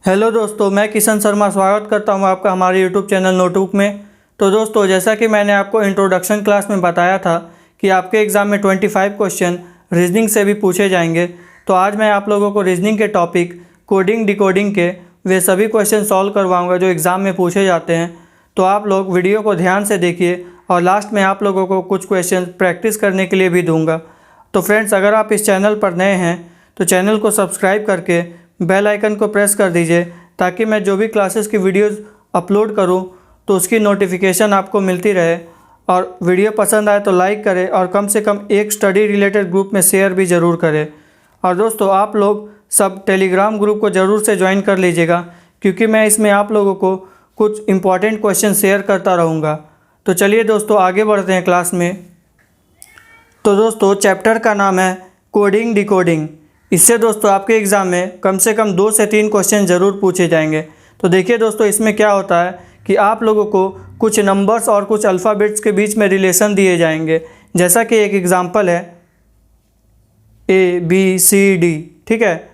Hello दोस्तों, मैं किशन शर्मा स्वागत करता हूं आपका हमारे यूट्यूब चैनल नोटबुक में। तो दोस्तों, जैसा कि मैंने आपको इंट्रोडक्शन क्लास में बताया था कि आपके एग्ज़ाम में 25 क्वेश्चन रीजनिंग से भी पूछे जाएंगे। तो आज मैं आप लोगों को रीजनिंग के टॉपिक कोडिंग डिकोडिंग के वे सभी क्वेश्चन सॉल्व करवाऊँगा जो एग्ज़ाम में पूछे जाते हैं। तो आप लोग वीडियो को ध्यान से देखिए और लास्ट में आप लोगों को कुछ क्वेश्चन प्रैक्टिस करने के लिए भी दूँगा। तो फ्रेंड्स, अगर आप इस चैनल पर नए हैं तो चैनल को सब्सक्राइब करके बेल आइकन को प्रेस कर दीजिए ताकि मैं जो भी क्लासेस की वीडियोस अपलोड करूं तो उसकी नोटिफिकेशन आपको मिलती रहे। और वीडियो पसंद आए तो लाइक करें और कम से कम एक स्टडी रिलेटेड ग्रुप में शेयर भी ज़रूर करें। और दोस्तों, आप लोग सब टेलीग्राम ग्रुप को ज़रूर से ज्वाइन कर लीजिएगा क्योंकि मैं इसमें आप लोगों को कुछ इंपॉर्टेंट क्वेश्चन शेयर करता रहूँगा। तो चलिए दोस्तों, आगे बढ़ते हैं क्लास में। तो दोस्तों, चैप्टर का नाम है कोडिंग डिकोडिंग। इससे दोस्तों आपके एग्ज़ाम में कम से कम 2 से 3 क्वेश्चन ज़रूर पूछे जाएंगे। तो देखिए दोस्तों, इसमें क्या होता है कि आप लोगों को कुछ नंबर्स और कुछ अल्फ़ाबेट्स के बीच में रिलेशन दिए जाएंगे। जैसा कि एक एग्ज़ाम्पल है ABCD, ठीक है।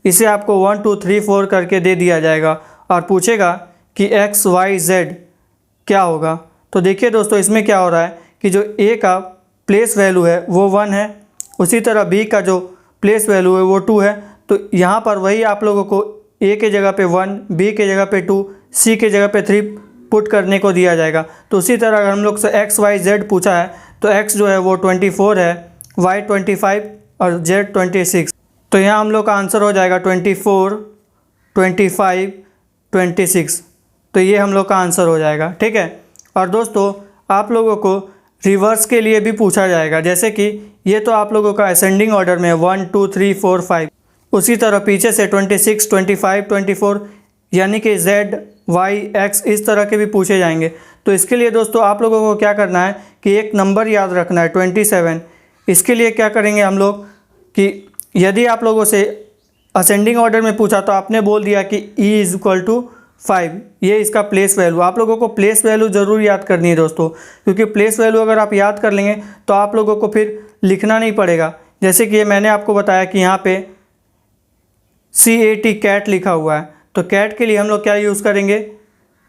इसे आपको 1 2 3 4 करके दे दिया जाएगा और पूछेगा कि XYZ क्या होगा। तो देखिए दोस्तों, इसमें क्या हो रहा है कि जो A का प्लेस वैल्यू है वो 1 है, उसी तरह B का जो प्लेस वैल्यू है वो 2 है। तो यहाँ पर वही आप लोगों को A के जगह पे 1, B के जगह पे 2, C के जगह पे 3 पुट करने को दिया जाएगा। तो उसी तरह अगर हम लोग से XYZ पूछा है तो X जो है वो 24 है, Y 25 और Z 26। तो यहाँ हम लोग का आंसर हो जाएगा 24, 25, 26। तो ये हम लोग का आंसर हो जाएगा, ठीक है। और दोस्तों, आप लोगों को रिवर्स के लिए भी पूछा जाएगा। जैसे कि ये तो आप लोगों का असेंडिंग ऑर्डर में 1 2 3 4 5, उसी तरह पीछे से 26, 25, 24 यानी कि Z, Y, X इस तरह के भी पूछे जाएंगे। तो इसके लिए दोस्तों आप लोगों को क्या करना है कि एक नंबर याद रखना है 27। इसके लिए क्या करेंगे हम लोग कि यदि आप लोगों से असेंडिंग ऑर्डर में पूछा तो आपने बोल दिया कि E = 5, ये इसका प्लेस वैल्यू। आप लोगों को प्लेस वैल्यू ज़रूर याद करनी है दोस्तों, क्योंकि प्लेस वैल्यू अगर आप याद कर लेंगे तो आप लोगों को फिर लिखना नहीं पड़ेगा। जैसे कि मैंने आपको बताया कि यहाँ पे CAT कैट लिखा हुआ है, तो कैट के लिए हम लोग क्या यूज़ करेंगे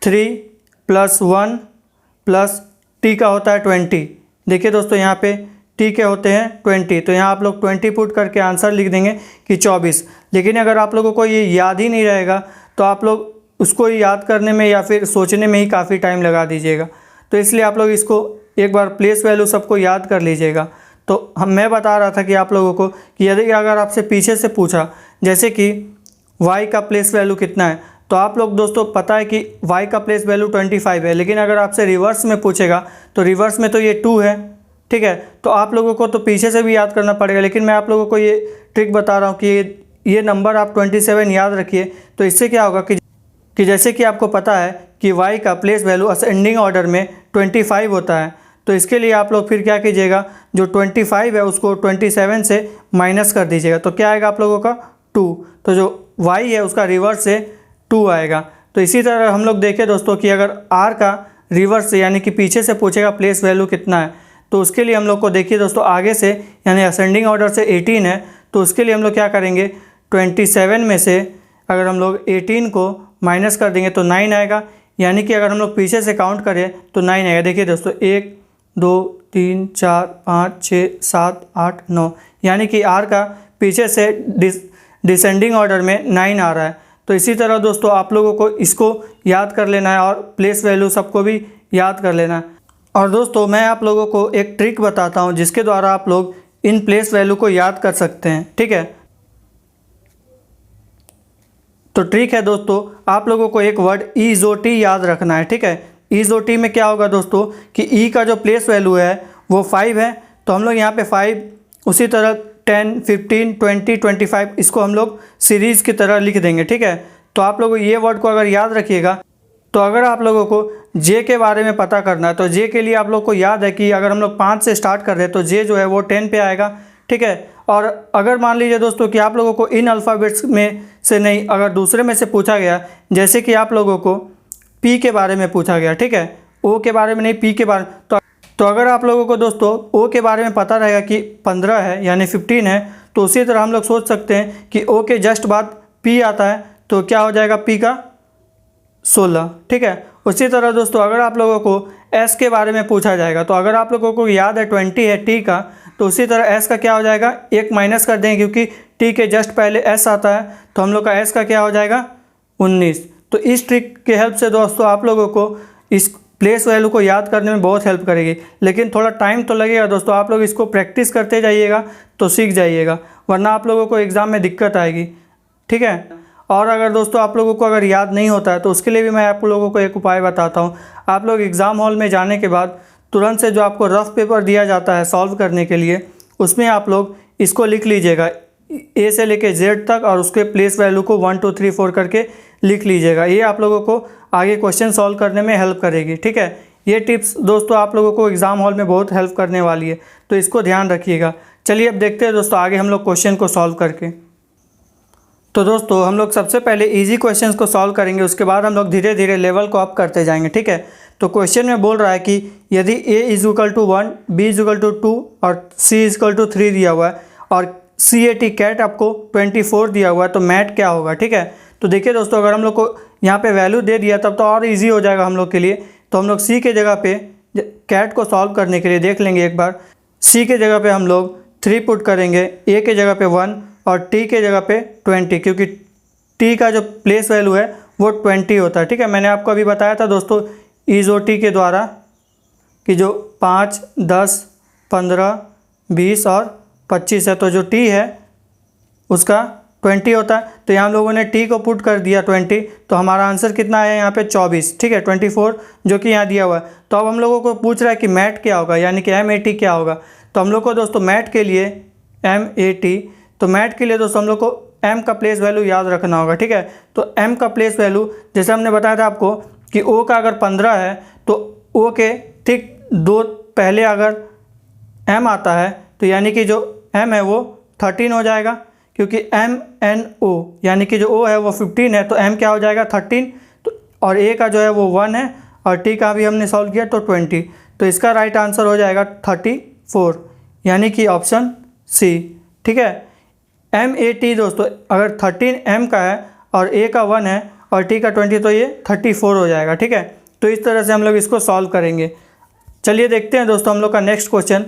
3 + 1 + T का होता है 20। देखिए दोस्तों, यहाँ पे T के होते हैं 20, तो यहाँ आप लोग 20 पुट करके आंसर लिख देंगे कि 24। लेकिन अगर आप लोगों को ये याद ही नहीं रहेगा तो आप लोग उसको याद करने में या फिर सोचने में ही काफ़ी टाइम लगा दीजिएगा। तो इसलिए आप लोग इसको एक बार प्लेस वैल्यू सबको याद कर लीजिएगा। तो मैं बता रहा था कि आप लोगों को कि यदि अगर आपसे पीछे से पूछा जैसे कि Y का प्लेस वैल्यू कितना है, तो आप लोग दोस्तों पता है कि Y का प्लेस वैल्यू 25 है। लेकिन अगर आपसे रिवर्स में पूछेगा तो रिवर्स में तो ये 2 है, ठीक है। तो आप लोगों को तो पीछे से भी याद करना पड़ेगा, लेकिन मैं आप लोगों को ये ट्रिक बता रहा हूँ कि ये नंबर आप 27 याद रखिए। तो इससे क्या होगा कि जैसे कि आपको पता है कि Y का प्लेस वैल्यू असेंडिंग ऑर्डर में 25 होता है। तो इसके लिए आप लोग फिर क्या कीजिएगा, जो 25 है उसको 27 से माइनस कर दीजिएगा। तो क्या आएगा आप लोगों का 2। तो जो Y है उसका रिवर्स से 2 आएगा। तो इसी तरह हम लोग देखें दोस्तों कि अगर R का रिवर्स से यानी कि पीछे से पूछेगा प्लेस वैल्यू कितना है, तो उसके लिए हम लोग को देखिए दोस्तों आगे से यानी असेंडिंग ऑर्डर से 18 है। तो उसके लिए हम लोग क्या करेंगे 27 में से अगर हम लोग 18 को माइनस कर देंगे तो 9 आएगा। यानी कि अगर हम लोग पीछे से काउंट करें तो 9 आएगा। देखिए दोस्तों 1 2 3 4 5 6 7 8 9, यानी कि R का पीछे से डिसेंडिंग ऑर्डर में 9 आ रहा है। तो इसी तरह दोस्तों आप लोगों को इसको याद कर लेना है और प्लेस वैल्यू सबको भी याद कर लेना है। और दोस्तों, मैं आप लोगों को एक ट्रिक बताता हूँ जिसके द्वारा आप लोग इन प्लेस वैल्यू को याद कर सकते हैं, ठीक है। तो ट्रिक है दोस्तों, आप लोगों को एक वर्ड EZOT याद रखना है, ठीक है। EZOT में क्या होगा दोस्तों कि E का जो प्लेस वैल्यू है वो 5 है। तो हम लोग यहाँ पे 5, उसी तरह 10, 15, 20, 25 इसको हम लोग सीरीज़ की तरह लिख देंगे, ठीक है। तो आप लोग ये वर्ड को अगर याद रखिएगा तो अगर आप लोगों को J के बारे में पता करना है तो J के लिए आप लोग को याद है कि अगर हम लोग 5 से स्टार्ट कर रहे हैं तो J जो है वो 10 पे आएगा, ठीक है। और अगर मान लीजिए दोस्तों कि आप लोगों को इन अल्फ़ाबेट्स में से नहीं, अगर दूसरे में से पूछा गया, जैसे कि आप लोगों को P के बारे में पूछा गया, ठीक है, O के बारे में नहीं P के बारे में, तो अगर आप लोगों को दोस्तों O के बारे में पता रहेगा कि 15 है यानी 15 है, तो उसी तरह हम लोग सोच सकते हैं कि O के जस्ट बाद P आता है तो क्या हो जाएगा p का 16, ठीक है। उसी तरह दोस्तों अगर आप लोगों को s के बारे में पूछा जाएगा, तो अगर आप लोगों को याद है 20 है t का, तो उसी तरह s का क्या हो जाएगा, 1 माइनस कर देंगे क्योंकि t के जस्ट पहले s आता है, तो हम लोग का s का क्या हो जाएगा 19। तो इस ट्रिक के हेल्प से दोस्तों आप लोगों को इस प्लेस वैल्यू को याद करने में बहुत हेल्प करेगी, लेकिन थोड़ा टाइम तो लगेगा दोस्तों। आप लोग इसको प्रैक्टिस करते जाइएगा तो सीख जाइएगा, वरना आप लोगों को एग्ज़ाम में दिक्कत आएगी, ठीक है। और अगर दोस्तों आप लोगों को अगर याद नहीं होता है तो उसके लिए भी मैं आप लोगों को एक उपाय बताता हूँ। आप लोग एग्ज़ाम हॉल में जाने के बाद तुरंत से जो आपको रफ पेपर दिया जाता है सॉल्व करने के लिए, उसमें आप लोग इसको लिख लीजिएगा ए से लेके जेड तक, और उसके प्लेस वैल्यू को 1 2 3 4 करके लिख लीजिएगा। ये आप लोगों को आगे क्वेश्चन सॉल्व करने में हेल्प करेगी, ठीक है। ये टिप्स दोस्तों आप लोगों को एग्ज़ाम हॉल में बहुत हेल्प करने वाली है, तो इसको ध्यान रखिएगा। चलिए अब देखते हैं दोस्तों आगे हम लोग क्वेश्चन को सॉल्व करके। तो दोस्तों हम लोग सबसे पहले इजी क्वेश्चंस को सॉल्व करेंगे, उसके बाद हम लोग धीरे धीरे लेवल को अप करते जाएंगे, ठीक है। तो क्वेश्चन में बोल रहा है कि यदि a = 1, b = 2 और c = 3 दिया हुआ है, और CAT कैट आपको 24 दिया हुआ है, तो मैट क्या होगा, ठीक है। तो देखिए दोस्तों अगर हम लोग को यहाँ पे वैल्यू दे दिया तब तो और इजी हो जाएगा हम लोग के लिए। तो हम लोग c के जगह पे कैट को सॉल्व करने के लिए देख लेंगे एक बार। c के जगह पे हम लोग 3 पुट करेंगे, a के जगह पे 1 और t के जगह पे 20, क्योंकि t का जो प्लेस वैल्यू है वो 20 होता है, ठीक है। मैंने आपको अभी बताया था दोस्तों ईज़ोटी के द्वारा कि जो 5, 10, 15, 20 और 25 है, तो जो t है उसका 20 होता है। तो यहाँ हम लोगों ने t को पुट कर दिया 20, तो हमारा आंसर कितना है यहाँ पे 24, ठीक है, 24 जो कि यहाँ दिया हुआ है। तो अब हम लोगों को पूछ रहा है कि मैट क्या होगा, यानी कि MAT क्या होगा। तो हम लोग को दोस्तों मैट के लिए MAT, तो मैट के लिए दोस्तों हम लोग को m का प्लेस वैल्यू याद रखना होगा, ठीक है। तो m का प्लेस वैल्यू जैसे हमने बताया था आपको कि o का अगर 15 है तो o के ठीक 2 पहले अगर m आता है, तो यानी कि जो m है वो 13 हो जाएगा, क्योंकि MNO यानी कि जो o है वो 15 है, तो m क्या हो जाएगा 13। तो और a का जो है वो 1 है, और t का भी हमने सॉल्व किया तो 20, तो इसका राइट आंसर हो जाएगा 34, यानी कि ऑप्शन सी, ठीक है। MAT दोस्तों अगर 13 m का है और a का 1 है और t का 20, तो ये 34 हो जाएगा, ठीक है। तो इस तरह से हम लोग इसको सॉल्व करेंगे। चलिए देखते हैं दोस्तों हम लोग का नेक्स्ट क्वेश्चन।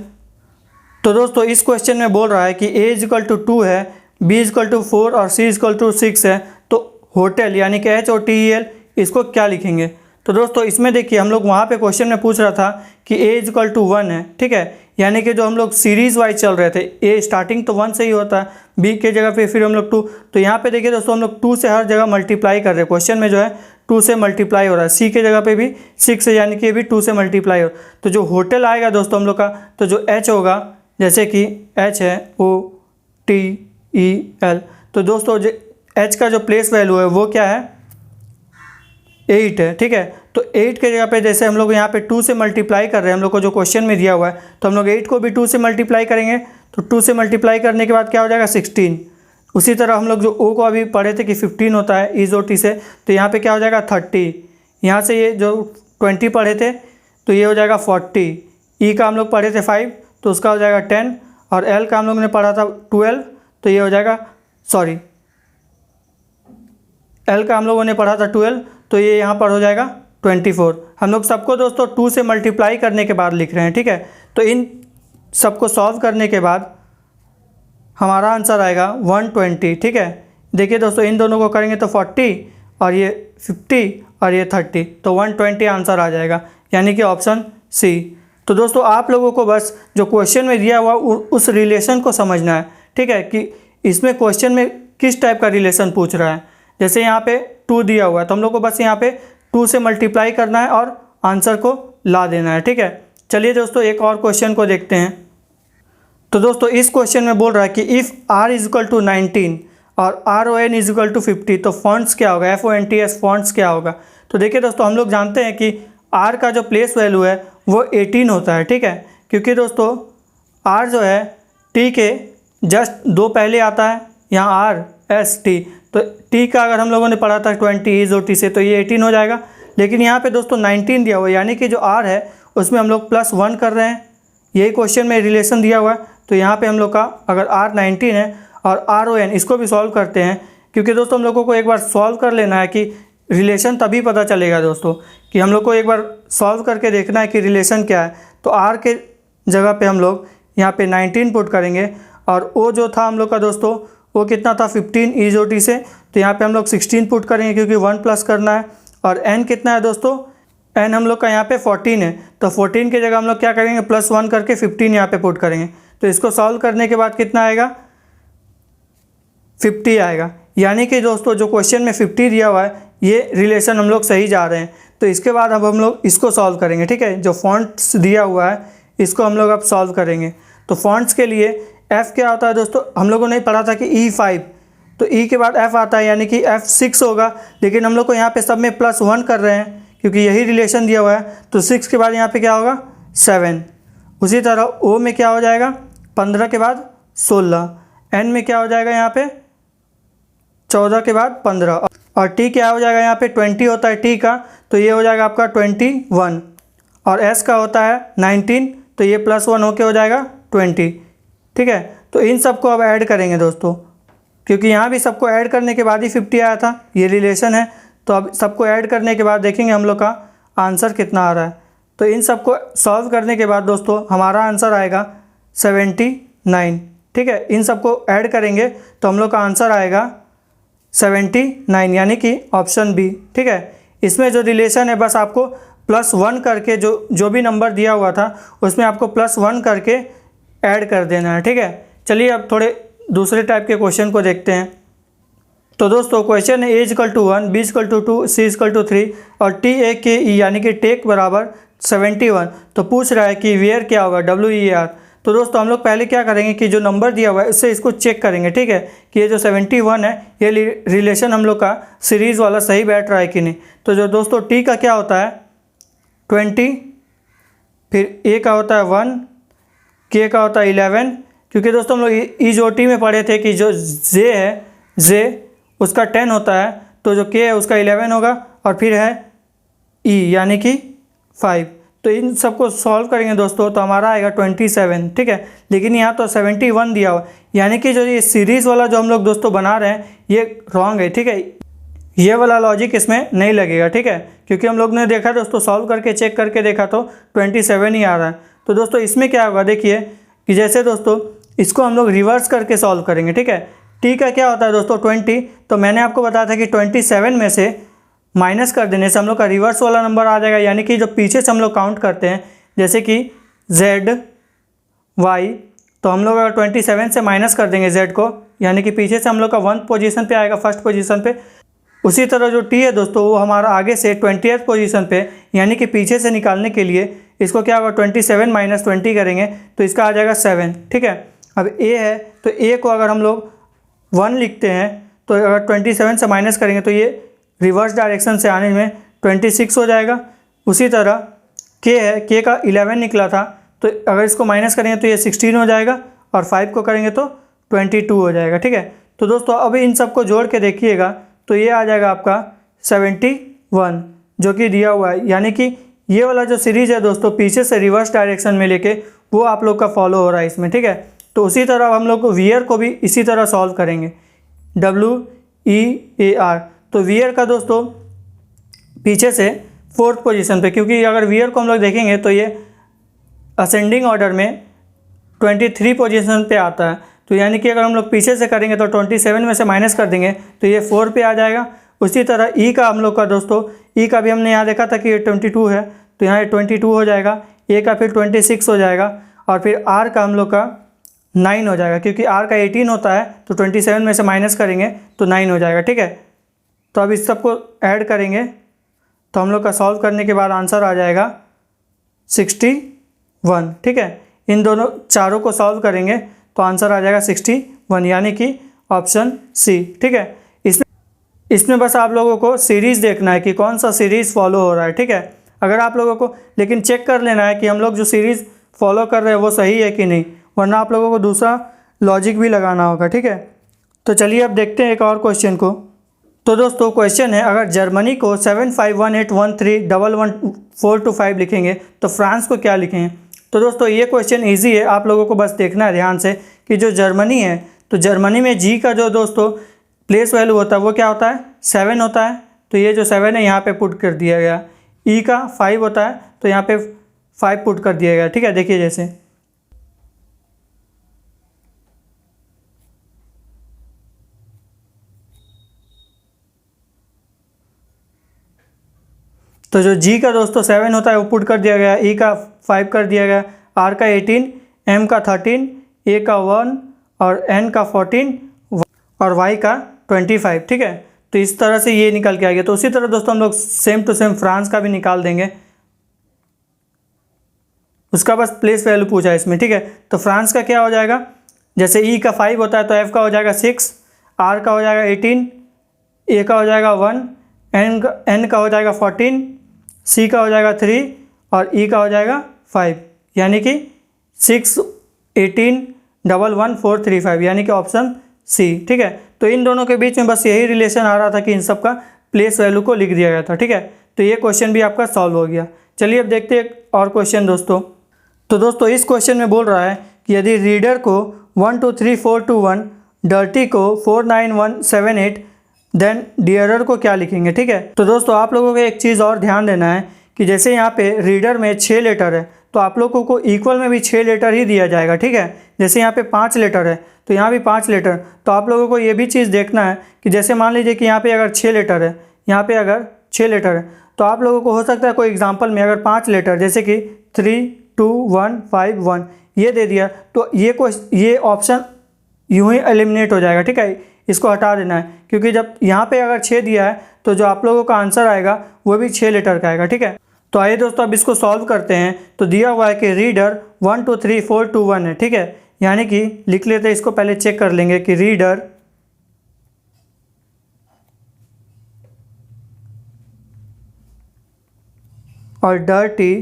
तो दोस्तों इस क्वेश्चन में बोल रहा है कि a = 2 है, b = 4 और c = 6 है, तो होटल यानी कि HOTEL इसको क्या लिखेंगे। तो दोस्तों इसमें देखिए हम लोग वहाँ पे क्वेश्चन में पूछ रहा था कि a = 1 है, ठीक है, यानी कि जो हम लोग सीरीज़ वाइज चल रहे थे, a स्टार्टिंग तो 1 से ही होता है, b के जगह पे फिर हम लोग 2, तो यहाँ पे देखिए दोस्तों हम लोग 2 से हर जगह मल्टीप्लाई कर रहे हैं। क्वेश्चन में जो है 2 से मल्टीप्लाई हो रहा है, c के जगह पे भी 6 है, यानी कि ये भी 2 से मल्टीप्लाई हो। तो जो होटल आएगा दोस्तों हम लोग का, तो जो h होगा, जैसे कि h है OTEL, तो दोस्तों जो h का जो प्लेस वैल्यू है वो क्या है 8 है, ठीक है। तो 8 के जगह पे जैसे हम लोग यहाँ पे 2 से मल्टीप्लाई कर रहे हैं, हम लोग को जो क्वेश्चन में दिया हुआ है, तो हम लोग 8 को भी 2 से मल्टीप्लाई करेंगे, तो 2 से मल्टीप्लाई करने के बाद क्या हो जाएगा 16। उसी तरह हम लोग जो o को अभी पढ़े थे कि 15 होता है ईज़ोटी से, तो यहाँ पे क्या हो जाएगा 30। यहाँ से ये जो 20 पढ़े थे तो ये हो जाएगा 40। e का हम लोग पढ़े थे 5, तो उसका हो जाएगा 10, और l का हम लोग ने पढ़ा था 12, तो ये हो जाएगा l का हम लोगों ने पढ़ा था 12, तो ये यहाँ पर हो जाएगा 24। हम लोग सबको दोस्तों 2 से मल्टीप्लाई करने के बाद लिख रहे हैं, ठीक है। तो इन सबको सॉल्व करने के बाद हमारा आंसर आएगा 120, ठीक है। देखिए दोस्तों इन दोनों को करेंगे तो 40 और ये 50 और ये 30, तो 120 आंसर आ जाएगा, यानी कि ऑप्शन सी। तो दोस्तों आप लोगों को बस जो क्वेश्चन में दिया हुआ उस रिलेशन को समझना है, ठीक है, कि इसमें क्वेश्चन में किस टाइप का रिलेशन पूछ रहा है। जैसे यहाँ पे 2 दिया हुआ है, तो हम लोग को बस यहाँ पे 2 से मल्टीप्लाई करना है और आंसर को ला देना है, ठीक है। चलिए दोस्तों एक और क्वेश्चन को देखते हैं। तो दोस्तों इस क्वेश्चन में बोल रहा है कि इफ़ r = 19 और RON = 50, तो फॉन्ट्स क्या होगा, FONTS फॉन्ट्स क्या होगा। तो देखिए दोस्तों हम लोग जानते हैं कि r का जो प्लेस वैल्यू है वो 18 होता है, ठीक है, क्योंकि दोस्तों r जो है t के जस्ट 2 पहले आता है, यहाँ RST, तो t का अगर हम लोगों ने पढ़ा था 20 ईज़ोटी से, तो ये 18 हो जाएगा। लेकिन यहाँ पे दोस्तों 19 दिया हुआ है, यानी कि जो r है उसमें हम लोग +1 कर रहे हैं, यही क्वेश्चन में रिलेशन दिया हुआ है। तो यहाँ पे हम लोग का अगर r 19 है और RON इसको भी सॉल्व करते हैं, क्योंकि दोस्तों हम लोगों को एक बार सॉल्व कर लेना है कि रिलेशन तभी पता चलेगा दोस्तों, कि हम लोग को एक बार सॉल्व करके देखना है कि रिलेशन क्या है। तो आर के जगह पे हम लोग यहाँ पे 19 पुट करेंगे और ओ जो था हम लोग का दोस्तों वो कितना था 15 EOT से, तो यहाँ पे हम लोग 16 पुट करेंगे क्योंकि 1 प्लस करना है। और एन कितना है दोस्तों, एन हम लोग का यहाँ पे 14 है, तो 14 की जगह हम लोग क्या करेंगे +1 करके 15 यहाँ पे पुट करेंगे। तो इसको सॉल्व करने के बाद कितना आएगा 50 आएगा। यानी कि दोस्तों जो क्वेश्चन में 50 दिया हुआ है ये रिलेशन हम लोग सही जा रहे हैं। तो इसके बाद अब हम लोग इसको सॉल्व करेंगे, ठीक है। जो फॉन्ट्स दिया हुआ है इसको हम लोग अब सॉल्व करेंगे। तो फॉन्ट्स के लिए F क्या होता है दोस्तों, हम लोगों ने पढ़ा था कि E5, तो E के बाद F आता है यानी कि F6 होगा, लेकिन हम लोग को यहाँ पे सब में +1 कर रहे हैं क्योंकि यही रिलेशन दिया हुआ है। तो 6 के बाद यहाँ पे क्या होगा 7। उसी तरह O में क्या हो जाएगा 15 के बाद 16, N में क्या हो जाएगा यहाँ पे 14 के बाद 15, और T क्या हो जाएगा यहाँ पे 20 होता है T का, तो ये हो जाएगा आपका 21, और S का होता है 19, तो ये +1 होके हो जाएगा 20, ठीक है। तो इन सबको अब ऐड करेंगे दोस्तों, क्योंकि यहाँ भी सबको ऐड करने के बाद ही 50 आया था, ये रिलेशन है। तो अब सबको ऐड करने के बाद देखेंगे हम लोग का आंसर कितना आ रहा है। तो इन सबको सॉल्व करने के बाद दोस्तों हमारा आंसर आएगा 79, ठीक है। इन सबको ऐड करेंगे तो हम लोग का आंसर आएगा 79 यानी कि ऑप्शन बी, ठीक है। इसमें जो रिलेशन है बस आपको +1 करके जो भी नंबर दिया हुआ था उसमें आपको +1 करके ऐड कर देना है, ठीक है। चलिए अब थोड़े दूसरे टाइप के क्वेश्चन को देखते हैं। तो दोस्तों क्वेश्चन है A=1, B=2, C=3 और TAKE यानी कि टेक बराबर 71। तो पूछ रहा है कि वेयर क्या होगा WER। तो दोस्तों हम लोग पहले क्या करेंगे कि जो नंबर दिया हुआ है उससे इसको चेक करेंगे, ठीक है, कि ये जो 71 है ये रिलेशन हम लोग का सीरीज़ वाला सही बैठ रहा है कि नहीं। तो जो दोस्तों T का क्या होता है 20, फिर A का होता है 1, K का होता है 11, क्योंकि दोस्तों हम लोग EOT में पढ़े थे कि जो J है J उसका 10 होता है, तो जो K है उसका 11 होगा, और फिर है E यानी कि 5। तो इन सबको सॉल्व करेंगे दोस्तों तो हमारा आएगा 27, ठीक है। लेकिन यहाँ तो 71 दिया हुआ, यानी कि जो ये सीरीज़ वाला जो हम लोग दोस्तों बना रहे हैं ये रॉन्ग है, ठीक है। ये वाला लॉजिक इसमें नहीं लगेगा, ठीक है, क्योंकि हम लोग ने देखा दोस्तों सॉल्व करके चेक करके देखा तो 27 ही आ रहा है। तो दोस्तों इसमें क्या होगा देखिए कि जैसे दोस्तों इसको हम लोग रिवर्स करके सॉल्व करेंगे, ठीक है। T का क्या होता है दोस्तों 20, तो मैंने आपको बताया था कि 27 में से माइनस कर देने से हम लोग का रिवर्स वाला नंबर आ जाएगा, यानी कि जो पीछे से हम लोग काउंट करते हैं जैसे कि Z Y, तो हम लोग अगर 27 से माइनस कर देंगे Z को, यानी कि पीछे से हम लोग का 1 पोजीशन पे आएगा, फर्स्ट पोजीशन पे। उसी तरह जो T है दोस्तों वो हमारा आगे से 20th पोजीशन पे, यानी कि पीछे से निकालने के लिए इसको क्या होगा 27 - 20 करेंगे तो इसका आ जाएगा 7, ठीक है। अब A है तो A को अगर हम लोग 1 लिखते हैं तो अगर 27 से माइनस करेंगे तो ये रिवर्स डायरेक्शन से आने में 26 हो जाएगा। उसी तरह K है, K का 11 निकला था, तो अगर इसको माइनस करेंगे तो ये 16 हो जाएगा, और 5 को करेंगे तो 22 हो जाएगा, ठीक है। तो दोस्तों अब इन सबको जोड़ के देखिएगा तो ये आ जाएगा आपका 71 जो कि दिया हुआ है, यानी कि ये वाला जो सीरीज़ है दोस्तों पीछे से रिवर्स डायरेक्शन में लेके वो आप लोग का फॉलो हो रहा है इसमें, ठीक है। तो उसी तरह हम लोग वियर को भी इसी तरह सॉल्व करेंगे, WEAR। तो वियर का दोस्तों पीछे से 4th पोजीशन पे, क्योंकि अगर वियर को हम लोग देखेंगे तो ये असेंडिंग ऑर्डर में 23 पोजीशन पे आता है, तो यानी कि अगर हम लोग पीछे से करेंगे तो 27 में से माइनस कर देंगे तो ये 4 पे आ जाएगा। उसी तरह E का हम लोग का दोस्तों E का भी हमने यहाँ देखा था कि ये 22 है, तो यहाँ 22 हो जाएगा, A का फिर 26 हो जाएगा, और फिर R का हम लोग का 9 हो जाएगा, क्योंकि R का 18 होता है तो 27 में से माइनस करेंगे तो 9 हो जाएगा, ठीक है। तो अब इस सबको ऐड करेंगे तो हम लोग का सॉल्व करने के बाद आंसर आ जाएगा 61, ठीक है। इन दोनों चारों को सॉल्व करेंगे तो आंसर आ जाएगा 61 यानी कि ऑप्शन सी, ठीक है। इसमें बस आप लोगों को सीरीज़ देखना है कि कौन सा सीरीज़ फॉलो हो रहा है, ठीक है। अगर आप लोगों को लेकिन चेक कर लेना है कि हम लोग जो सीरीज़ फॉलो कर रहे हैं वो सही है कि नहीं, वरना आप लोगों को दूसरा लॉजिक भी लगाना होगा, ठीक है। तो चलिए अब देखते हैं एक और क्वेश्चन को। तो दोस्तों क्वेश्चन है अगर जर्मनी को 7518131142 लिखेंगे तो फ्रांस को क्या लिखेंगे। तो दोस्तों ये क्वेश्चन इजी है, आप लोगों को बस देखना है ध्यान से कि जो जर्मनी है तो जर्मनी में जी का जो दोस्तों प्लेस वैल्यू होता है वो क्या होता है 7 होता है। तो ये जो 7 है यहाँ पे पुट कर दिया गया। ई का 5 होता है तो यहाँ पे 5 पुट कर दिया गया। ठीक है, देखिए जैसे तो जो जी का दोस्तों 7 होता है वो पुट कर दिया गया, ई का 5 कर दिया गया, आर का 18, एम का 13, ए का 1 और एन का 14 और वाई का 25। ठीक है, तो इस तरह से ये निकल के आ गया। तो उसी तरह दोस्तों हम लोग सेम टू सेम फ्रांस का भी निकाल देंगे, उसका बस प्लेस वैल्यू पूछा है इसमें। ठीक है, तो फ्रांस का क्या हो जाएगा, जैसे ई का 5 होता है तो एफ का हो जाएगा 6, आर का हो जाएगा 18, ए का हो जाएगा 1, एन का हो जाएगा 14, सी का हो जाएगा 3 और ई का हो जाएगा 5, यानी कि 6, 18, 11, 4, 3, 5, यानी कि ऑप्शन सी। ठीक है, तो इन दोनों के बीच में बस यही रिलेशन आ रहा था कि इन सब का प्लेस वैल्यू को लिख दिया गया था। ठीक है, तो ये क्वेश्चन भी आपका सॉल्व हो गया। चलिए अब देखते हैं एक और क्वेश्चन दोस्तों। तो दोस्तों इस क्वेश्चन में बोल रहा है कि यदि रीडर को 1 2 3 4 2 1, डर्टी को 4 9 1 7 8, देन डियरर को क्या लिखेंगे। ठीक है, तो दोस्तों आप लोगों को एक चीज़ और ध्यान देना है कि जैसे यहाँ पे रीडर में 6 लेटर है तो आप लोगों को इक्वल में भी 6 लेटर ही दिया जाएगा। ठीक है, जैसे यहाँ पे 5 लेटर है तो यहाँ भी 5 लेटर, तो आप लोगों को ये भी चीज़ देखना है कि जैसे मान लीजिए कि यहाँ पे अगर 6 लेटर है, यहाँ पे अगर 6 लेटर है तो आप लोगों को हो सकता है कोई एग्जांपल में अगर 5 लेटर जैसे कि 3 2 1 5 1 ये दे दिया तो ये ऑप्शन यूँ ही एलिमिनेट हो जाएगा। ठीक है, इसको हटा देना है, क्योंकि जब यहाँ पे अगर 6 दिया है तो जो आप लोगों का आंसर आएगा वो भी 6 लेटर का आएगा। ठीक है, तो आइए दोस्तों अब इसको सॉल्व करते हैं। तो दिया हुआ है कि रीडर 1 2 3 4 2 1 है। ठीक है, यानी कि लिख लेते हैं, इसको पहले चेक कर लेंगे कि रीडर और डर्टी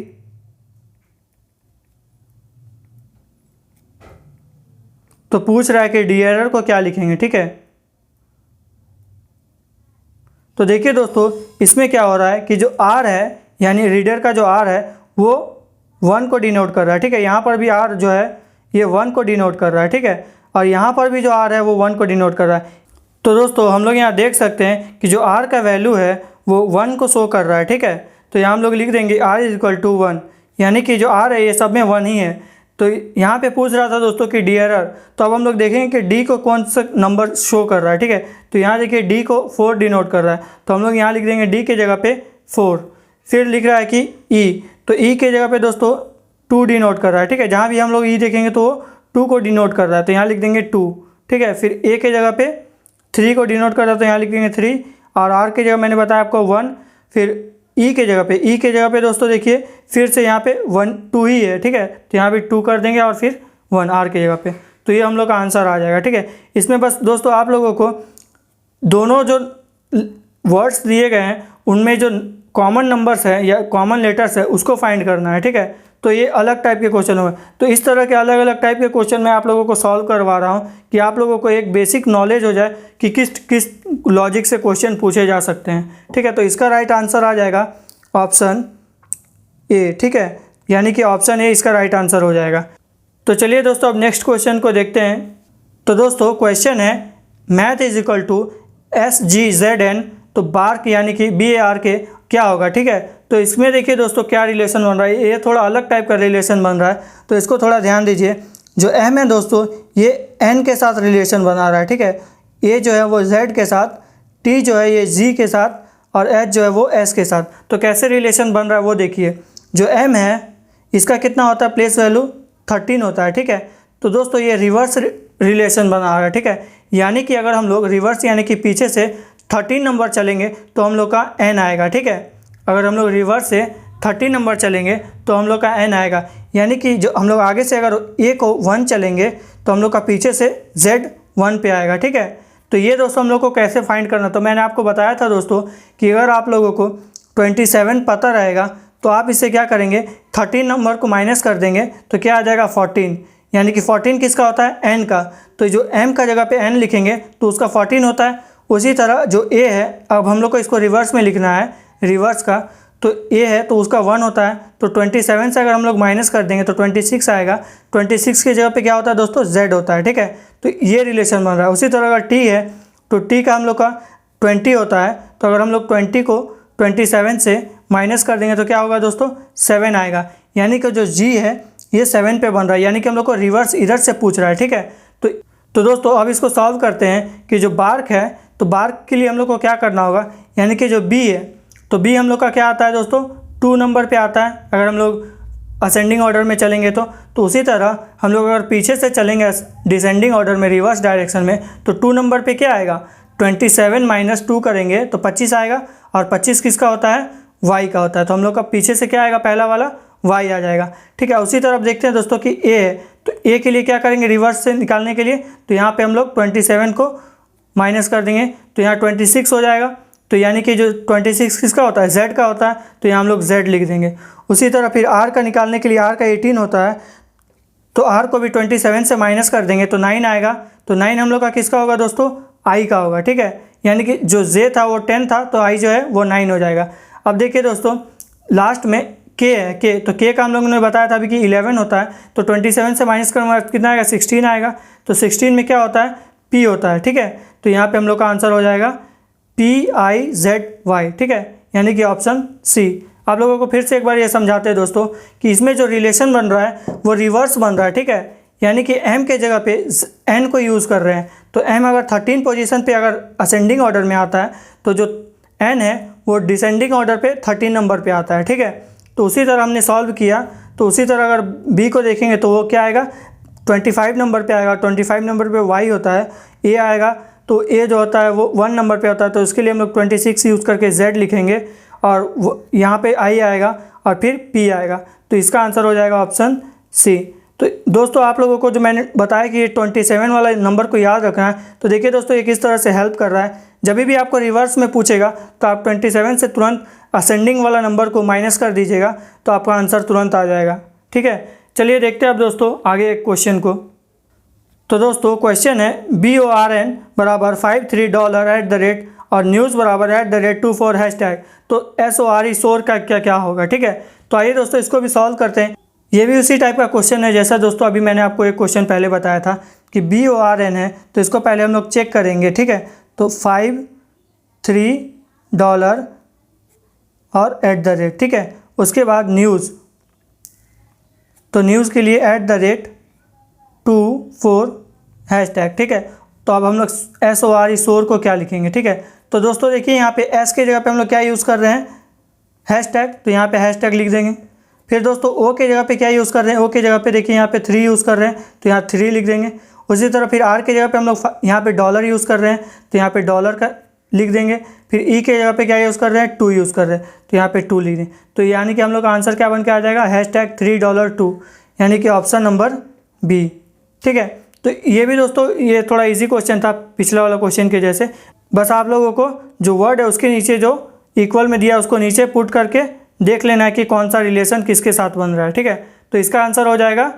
तो पूछ रहा है कि डियरर को क्या लिखेंगे। ठीक है, तो देखिए दोस्तों इसमें क्या हो रहा है कि जो आर है यानी रीडर का जो आर है वो 1 को डिनोट कर रहा है। ठीक है, यहाँ पर भी आर जो है ये 1 को डिनोट कर रहा है। ठीक है, और यहाँ पर भी जो आर है वो 1 को डिनोट कर रहा है। तो दोस्तों हम लोग यहाँ देख सकते हैं कि जो आर का वैल्यू है वो 1 को शो कर रहा है। ठीक है, तो यहाँ हम लोग लिख देंगे r = 1, यानी कि जो आर है ये सब में 1 ही है। तो यहाँ पे पूछ रहा था दोस्तों कि डियरर, तो अब हम लोग देखेंगे कि डी को कौन सा नंबर शो कर रहा है। ठीक है, तो यहाँ देखिए डी को 4 डिनोट कर रहा है, तो हम लोग यहाँ लिख देंगे डी के जगह पे 4। फिर लिख रहा है कि ई, तो ई के जगह पे दोस्तों 2 डिनोट कर रहा है। ठीक है, जहाँ भी हम लोग ई देखेंगे तो वो 2 को डिनोट कर रहा है, तो यहाँ लिख देंगे 2। ठीक है, फिर ए के जगह पे 3 को डिनोट कर रहा है तो यहाँ लिख देंगे 3, और आर के जगह मैंने बताया आपको 1। फिर ई के जगह पे दोस्तों देखिए फिर से यहाँ पे 1 2 ही है। ठीक है, तो यहाँ भी 2 कर देंगे और फिर 1 आर के जगह पे, तो ये हम लोग का आंसर आ जाएगा। ठीक है, इसमें बस दोस्तों आप लोगों को दोनों जो वर्ड्स दिए गए हैं उनमें जो कॉमन नंबर्स है या कॉमन लेटर्स है उसको फाइंड करना है। ठीक है, तो ये अलग टाइप के क्वेश्चन हुए। तो इस तरह के अलग अलग टाइप के क्वेश्चन मैं आप लोगों को सॉल्व करवा रहा हूँ कि आप लोगों को एक बेसिक नॉलेज हो जाए कि किस लॉजिक से क्वेश्चन पूछे जा सकते हैं। ठीक है, तो इसका राइट आंसर आ जाएगा ऑप्शन ए। ठीक है, यानी कि ऑप्शन ए इसका राइट आंसर हो जाएगा। तो चलिए दोस्तों अब नेक्स्ट क्वेश्चन को देखते हैं। तो दोस्तों क्वेश्चन है मैथ = SGZN, तो बार्क यानी कि BARK क्या होगा। ठीक है, तो इसमें देखिए दोस्तों क्या रिलेशन बन रहा है, ये थोड़ा अलग टाइप का रिलेशन बन रहा है, तो इसको थोड़ा ध्यान दीजिए। जो M है दोस्तों ये N के साथ रिलेशन बना रहा है। ठीक है, A जो है वो Z के साथ, T जो है ये G के साथ और H जो है वो S के साथ। तो कैसे रिलेशन बन रहा है वो देखिए। जो M है इसका कितना होता है प्लेस वैल्यू 13 होता है। ठीक है, तो दोस्तों ये रिवर्स रिलेशन बना रहा है। ठीक है, यानी कि अगर हम लोग रिवर्स यानी कि पीछे से 13 नंबर चलेंगे तो हम लोग का N आएगा। ठीक है, अगर हम लोग रिवर्स से 13 नंबर चलेंगे तो हम लोग का N आएगा, यानी कि जो हम लोग आगे से अगर A को 1 चलेंगे तो हम लोग का पीछे से Z 1 पे आएगा। ठीक है, तो ये दोस्तों हम लोग को कैसे फाइंड करना, तो मैंने आपको बताया था दोस्तों कि अगर आप लोगों को 27 पता रहेगा तो आप इससे क्या करेंगे 13 नंबर को माइनस कर देंगे तो क्या आ जाएगा 14, यानी कि 14 किसका होता है N का, तो जो M का जगह पे N लिखेंगे तो उसका 14 होता है। उसी तरह जो A है, अब हम लोग को इसको रिवर्स में लिखना है, रिवर्स का, तो A है तो उसका 1 होता है, तो 27 से अगर हम लोग माइनस कर देंगे तो 26 आएगा। 26 की जगह पे क्या होता है दोस्तों Z होता है। ठीक है, तो ये रिलेशन बन रहा है। उसी तरह अगर T है तो टी का हम लोग का 20 होता है, तो अगर हम लोग 20 को 27 से माइनस कर देंगे तो क्या होगा दोस्तों, 7 आएगा। यानी कि जो जी है ये 7 पे बन रहा है, यानी कि हम लोग को रिवर्स इधर से पूछ रहा है, ठीक है। तो दोस्तों अब इसको सॉल्व करते हैं कि जो बार्क है, तो बार्क के लिए हम लोग को क्या करना होगा, यानी कि जो बी है, तो बी हम लोग का क्या आता है दोस्तों, 2 नंबर पे आता है अगर हम लोग असेंडिंग ऑर्डर में चलेंगे तो उसी तरह हम लोग अगर पीछे से चलेंगे डिसेंडिंग ऑर्डर में, रिवर्स डायरेक्शन में, तो 2 नंबर पे क्या आएगा, 27 माइनस 2 करेंगे तो 25 आएगा, और 25 किसका होता है, y का होता है। तो हम लोग का पीछे से क्या आएगा, पहला वाला y आ जाएगा, ठीक है। उसी तरफ देखते हैं दोस्तों कि a है, तो a के लिए क्या करेंगे, रिवर्स से निकालने के लिए, तो यहाँ पे हम लोग 27 को माइनस कर देंगे तो यहाँ 26 हो जाएगा। तो यानी कि जो 26 किसका होता है, z का होता है, तो यहाँ हम लोग z लिख देंगे। उसी तरह फिर r का निकालने के लिए, r का 18 होता है, तो r को भी 27 से माइनस कर देंगे तो 9 आएगा। तो 9 हम लोग का किसका होगा दोस्तों, i का होगा, ठीक है। यानी कि जो j था वो 10 था, तो i जो है वो 9 हो जाएगा। अब देखिए दोस्तों लास्ट में k है, k, तो k का हम लोगों ने बताया था अभी कि 11 होता है, तो 27 से माइनस करूँगा कितना आएगा, 16 आएगा। तो 16 में क्या होता है, p होता है, ठीक है। तो यहाँ पे हम लोग का आंसर हो जाएगा PIZY, ठीक है, यानी कि ऑप्शन सी। आप लोगों को फिर से एक बार ये समझाते हैं दोस्तों कि इसमें जो रिलेशन बन रहा है वो रिवर्स बन रहा है, ठीक है। यानी कि m के जगह पे n को यूज़ कर रहे हैं, तो m अगर 13 पोजीशन पे अगर असेंडिंग ऑर्डर में आता है, तो जो n है वो डिसेंडिंग ऑर्डर पे 13 नंबर पे आता है, ठीक है। तो उसी तरह हमने सॉल्व किया, तो उसी तरह अगर b को देखेंगे तो वो क्या आएगा, 25 नंबर पे आएगा। 25 नंबर पे y होता है, a आएगा, तो a जो होता है वो 1 नंबर पे होता है, तो इसके लिए हम लोग 26 यूज़ करके z लिखेंगे, और यहाँ पे i आएगा और फिर p आएगा। तो इसका आंसर हो जाएगा ऑप्शन सी। तो दोस्तों आप लोगों को जो मैंने बताया कि ये 27 वाला नंबर को याद रखना है, तो देखिए दोस्तों ये किस तरह से हेल्प कर रहा है। जब भी आपको रिवर्स में पूछेगा तो आप 27 से तुरंत असेंडिंग वाला नंबर को माइनस कर दीजिएगा, तो आपका आंसर तुरंत आ जाएगा, ठीक है। चलिए देखते हैं अब दोस्तों आगे एक क्वेश्चन को। तो दोस्तों क्वेश्चन है BORN बराबर $53 और न्यूज़ बराबर @24 हैशटैग, तो SORE शोर का क्या क्या होगा, ठीक है। तो आइए दोस्तों इसको भी सॉल्व करते हैं। ये भी उसी टाइप का क्वेश्चन है जैसा दोस्तों अभी मैंने आपको एक क्वेश्चन पहले बताया था कि BORN है, तो इसको पहले हम लोग चेक करेंगे, ठीक है। तो $53 और @ ठीक है। उसके बाद न्यूज़, तो न्यूज़ के लिए @24 हैशटैग, ठीक है। तो अब हम लोग SORE शोर को क्या लिखेंगे, ठीक है। तो दोस्तों देखिए यहाँ पे S के जगह पे हम लोग क्या यूज़ कर रहे हैं, हैशटैग, तो यहाँ पे हैशटैग लिख देंगे। फिर दोस्तों O के जगह पे क्या यूज़ कर रहे हैं, O के जगह पे देखिए यहाँ पे 3 यूज़ कर रहे हैं, तो यहाँ 3 लिख देंगे। उसी तरह फिर R के जगह पे हम लोग यहाँ पे डॉलर यूज़ कर रहे हैं, तो यहाँ पे डॉलर का लिख देंगे। फिर E के जगह पे क्या यूज़ कर रहे हैं, 2 यूज़ कर रहे हैं, तो यहाँ पे 2 लिख दें। तो यानी कि हम लोग का आंसर क्या बन के आ जाएगा, $3.2, यानी कि ऑप्शन नंबर बी, ठीक है। तो ये भी दोस्तों ये थोड़ा इजी क्वेश्चन था पिछला वाला क्वेश्चन के जैसे, बस आप लोगों को जो वर्ड है उसके नीचे जो इक्वल में दिया उसको नीचे पुट करके देख लेना है कि कौन सा रिलेशन किसके साथ बन रहा है, ठीक है। तो इसका आंसर हो जाएगा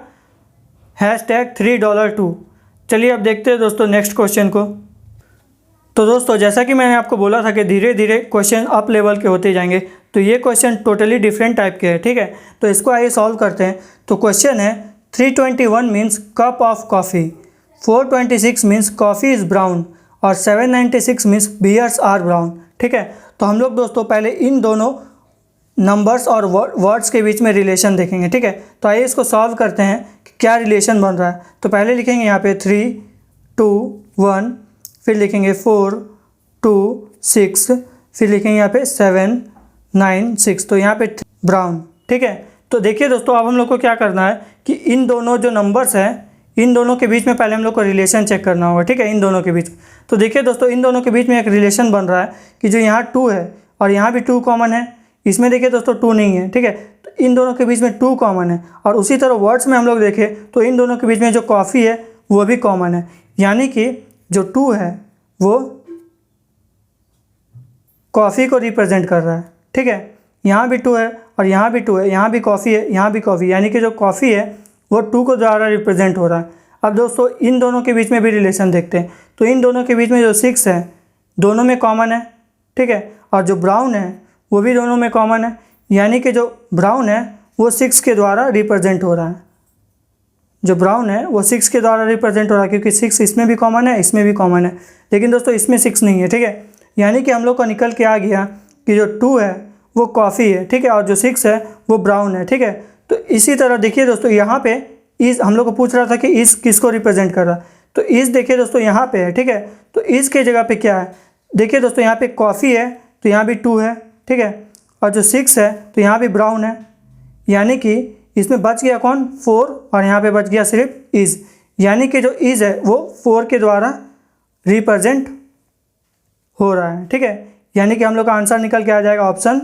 $3.2। चलिए अब देखते हैं दोस्तों नेक्स्ट क्वेश्चन को। तो दोस्तों जैसा कि मैंने आपको बोला था कि धीरे धीरे क्वेश्चन अप लेवल के होते जाएंगे, तो ये क्वेश्चन टोटली डिफरेंट टाइप के हैं, ठीक है। तो इसको आइए सॉल्व करते हैं। तो क्वेश्चन है 321 means cup of coffee, 426 means coffee is brown और 796 मीन्स बियर्स आर ब्राउन, ठीक है। तो हम लोग दोस्तों पहले इन दोनों नंबर्स और वर्ड्स के बीच में रिलेशन देखेंगे, ठीक है। तो आइए इसको सॉल्व करते हैं कि क्या रिलेशन बन रहा है। तो पहले लिखेंगे यहाँ पे 3, 2, 1, फिर लिखेंगे 4, 2, 6, फिर लिखेंगे यहाँ पे 7, 9, 6, तो यहाँ पे ब्राउन, ठीक है। तो देखिए दोस्तों अब हम लोग को क्या करना है कि इन दोनों जो नंबर्स हैं इन दोनों के बीच में पहले हम लोग को रिलेशन चेक करना होगा, ठीक है, इन दोनों के बीच। तो देखिए दोस्तों इन दोनों के बीच में एक रिलेशन बन रहा है कि जो यहाँ 2 है और यहाँ भी 2 कॉमन है, इसमें देखिए दोस्तों 2 नहीं है, ठीक है। तो इन दोनों के बीच में 2 कॉमन है। और उसी तरह वर्ड्स में हम लोग देखें तो इन दोनों के बीच में जो कॉफ़ी है वो भी कॉमन है, यानी कि जो 2 है वो कॉफ़ी को रिप्रेजेंट कर रहा है, ठीक है। यहाँ भी 2 है और यहाँ भी 2 है, यहाँ भी कॉफ़ी है, यहाँ भी कॉफ़ी, यानी कि जो कॉफ़ी है वो 2 को द्वारा रिप्रेजेंट हो रहा है। अब दोस्तों इन दोनों के बीच में भी रिलेशन देखते हैं। तो इन दोनों के बीच में जो 6 है दोनों में कॉमन है, ठीक है, और जो ब्राउन है वो भी दोनों में कॉमन है, यानी कि जो ब्राउन है वो 6 के द्वारा रिप्रेजेंट हो रहा है, जो ब्राउन है वो 6 के द्वारा रिप्रेजेंट हो रहा है, क्योंकि 6 इसमें भी कॉमन है, इसमें भी कॉमन है, लेकिन दोस्तों इसमें 6 नहीं है, ठीक है। यानी कि हम लोग को निकल के आ गया कि जो 2 है वो कॉफ़ी है, ठीक है, और जो 6 है वो ब्राउन है, ठीक है। तो इसी तरह देखिए दोस्तों यहाँ पे इज़ हम लोग को पूछ रहा था कि इज़ किसको रिप्रेजेंट कर रहा है, तो इज़ देखिए दोस्तों यहाँ पे है, ठीक है। तो इज़ के जगह पे क्या है, देखिए दोस्तों यहाँ पे कॉफ़ी है तो यहाँ भी 2 है, ठीक है, और जो 6 है तो यहाँ भी ब्राउन है, यानी कि इसमें बच गया कौन, 4, और यहाँ पे बच गया सिर्फ इज़, यानी कि जो इज़ है वो 4 के द्वारा रिप्रेजेंट हो रहा है, ठीक है। यानी कि हम लोग का आंसर निकल के आ जाएगा ऑप्शन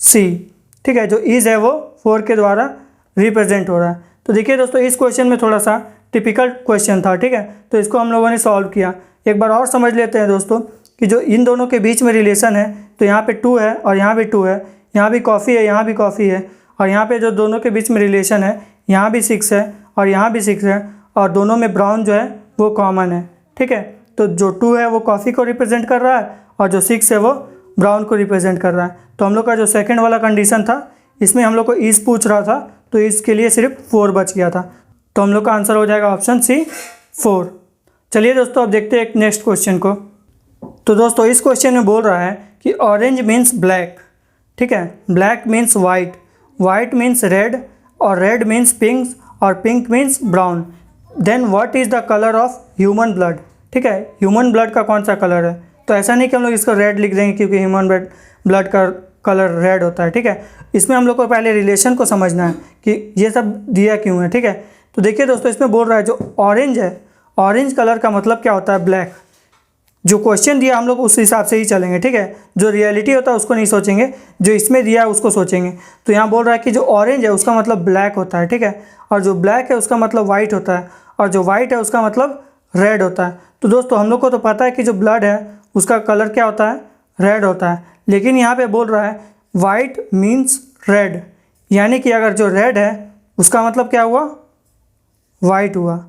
सी, ठीक है, जो इज़ है वो 4 के द्वारा रिप्रेजेंट हो रहा है। तो देखिए दोस्तों इस क्वेश्चन में थोड़ा सा टिपिकल क्वेश्चन था, ठीक है, तो इसको हम लोगों ने सॉल्व किया। एक बार और समझ लेते हैं दोस्तों कि जो इन दोनों के बीच में रिलेशन है, तो यहाँ पे 2 है और यहाँ भी 2 है, यहाँ भी कॉफ़ी है, यहाँ भी कॉफ़ी है, और यहाँ पे जो दोनों के बीच में रिलेशन है, यहाँ भी 6 है और यहाँ भी 6 है, और दोनों में ब्राउन जो है वो कॉमन है, ठीक है। तो जो 2 है वो कॉफ़ी को रिप्रेजेंट कर रहा है और जो 6 है वो ब्राउन को रिप्रेजेंट कर रहा है। तो हम लोग का जो सेकंड वाला कंडीशन था इसमें हम लोग को इज़ पूछ रहा था, तो इसके लिए सिर्फ 4 बच गया था, तो हम लोग का आंसर हो जाएगा ऑप्शन सी 4। चलिए दोस्तों अब देखते हैं एक नेक्स्ट क्वेश्चन को। तो दोस्तों इस क्वेश्चन में बोल रहा है कि ऑरेंज मीन्स ब्लैक, ठीक है, black means white, white means red, और रेड मीन्स पिंक, और pink means brown, then what is the colour of human blood, ठीक है, ह्यूमन ब्लड का कौन सा कलर है। तो ऐसा नहीं कि हम लोग इसको रेड लिख देंगे क्योंकि ह्यूमन ब्लड का कलर रेड होता है, ठीक है। इसमें हम लोग को पहले रिलेशन को समझना है कि ये सब दिया क्यों है, ठीक है। तो देखिए दोस्तों इसमें बोल रहा है जो ऑरेंज है, ऑरेंज कलर का मतलब क्या होता है, ब्लैक। जो क्वेश्चन दिया हम लोग उस हिसाब से ही चलेंगे, ठीक है, जो रियलिटी होता है उसको नहीं सोचेंगे, जो इसमें दिया है उसको सोचेंगे। तो यहाँ बोल रहा है कि जो ऑरेंज है उसका मतलब ब्लैक होता है, ठीक है, और जो ब्लैक है उसका मतलब वाइट होता है, और जो वाइट है उसका मतलब रेड होता है। तो दोस्तों हम लोग को तो पता है कि जो ब्लड है उसका कलर क्या होता है, रेड होता है, लेकिन यहाँ पे बोल रहा है वाइट मीन्स रेड, यानी कि अगर जो रेड है उसका मतलब क्या हुआ, वाइट हुआ।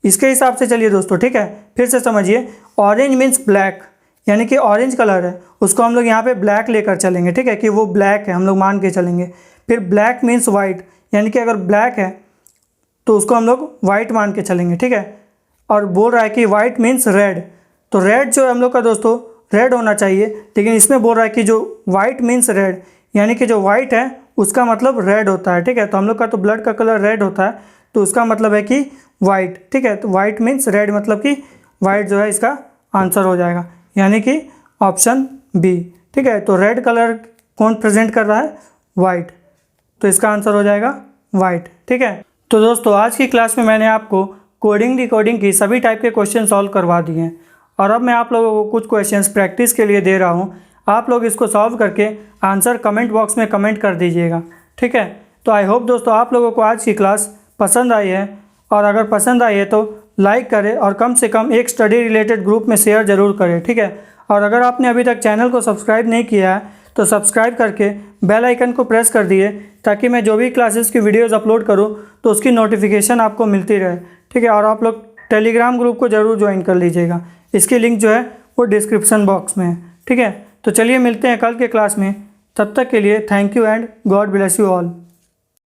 इसके हिसाब से चलिए दोस्तों, ठीक है, फिर से समझिए, ऑरेंज मीन्स ब्लैक, यानी कि ऑरेंज कलर है उसको हम लोग यहाँ पे ब्लैक लेकर चलेंगे, ठीक है, कि वो ब्लैक है हम लोग मान के चलेंगे। फिर ब्लैक मीन्स वाइट, यानी कि अगर ब्लैक है तो उसको हम लोग वाइट मान के चलेंगे, ठीक है। और बोल रहा है कि वाइट मीन्स रेड, तो रेड जो है हम लोग का दोस्तों रेड होना चाहिए, लेकिन इसमें बोल रहा है कि जो वाइट मीन्स रेड, यानी कि जो वाइट है उसका मतलब रेड होता है, ठीक है। तो हम लोग का तो ब्लड का कलर रेड होता है, तो उसका मतलब है कि वाइट, ठीक है, तो वाइट मीन्स रेड, मतलब कि वाइट जो है इसका आंसर हो जाएगा, यानी कि ऑप्शन बी, ठीक है। तो रेड कलर कौन प्रेजेंट कर रहा है, वाइट, तो इसका आंसर हो जाएगा वाइट, ठीक है। तो दोस्तों आज की क्लास में मैंने आपको कोडिंग डिकोडिंग की सभी टाइप के क्वेश्चन सॉल्व करवा दिए हैं, और अब मैं आप लोगों को कुछ क्वेश्चंस प्रैक्टिस के लिए दे रहा हूं। आप लोग इसको सॉल्व करके आंसर कमेंट बॉक्स में कमेंट कर दीजिएगा, ठीक है। तो आई होप दोस्तों आप लोगों को आज की क्लास पसंद आई है, और अगर पसंद आई है तो लाइक करें और कम से कम एक स्टडी रिलेटेड ग्रुप में शेयर ज़रूर करें, ठीक है। और अगर आपने अभी तक चैनल को सब्सक्राइब नहीं किया है तो सब्सक्राइब करके बेल आइकन को प्रेस कर दिए, ताकि मैं जो भी क्लासेस की वीडियोज़ अपलोड करूँ तो उसकी नोटिफिकेशन आपको मिलती रहे, ठीक है। और आप लोग टेलीग्राम ग्रुप को ज़रूर ज्वाइन कर लीजिएगा, इसकी लिंक जो है वो डिस्क्रिप्शन बॉक्स में है, ठीक है। तो चलिए मिलते हैं कल के क्लास में, तब तक के लिए thank you and God bless you all.